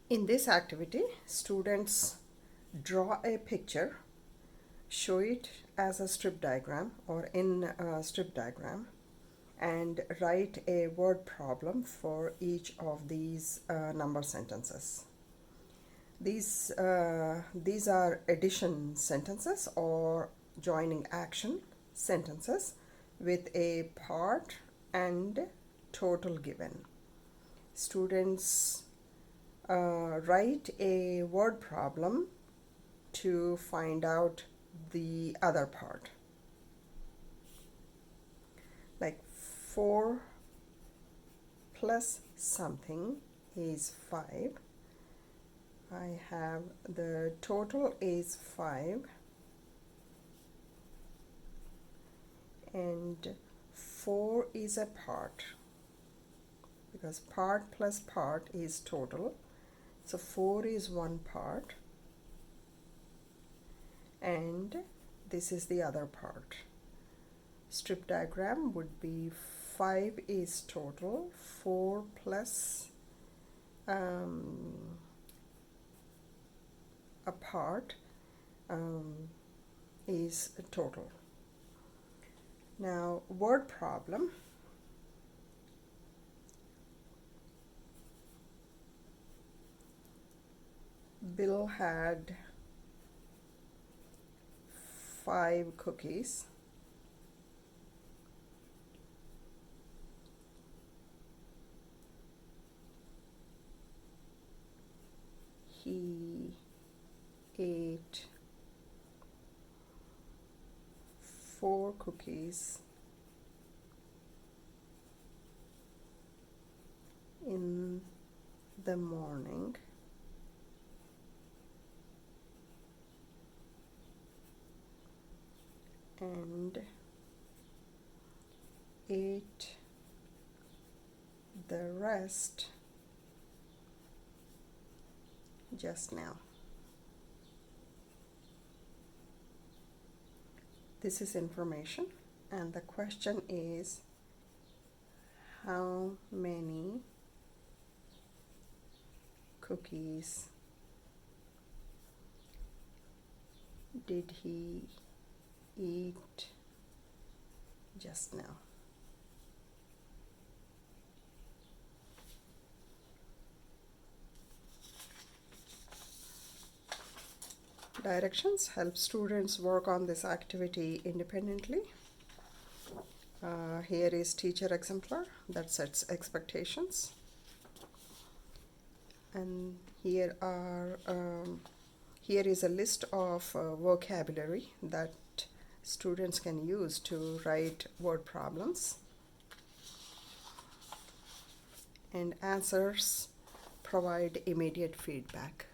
In this activity, students draw a picture, show it as a strip diagram or in a strip diagram, and write a word problem for each of these number sentences. These are addition sentences or joining action sentences with a part and total given. Students write a word problem to find out the other part. Like 4 plus something is 5. I have the total is 5 and 4 is a part because part plus part is total. So 4 is one part and this is the other part. Strip diagram would be 5 is total, 4 plus a part is total. Now word problem. Bill had 5 cookies. He ate 4 cookies in the morning. And ate the rest just now. This is information, and the question is how many cookies did he eat just now? Directions help students work on this activity independently. Here is teacher exemplar that sets expectations, and here is a list of vocabulary that students can use to write word problems, and answers provide immediate feedback.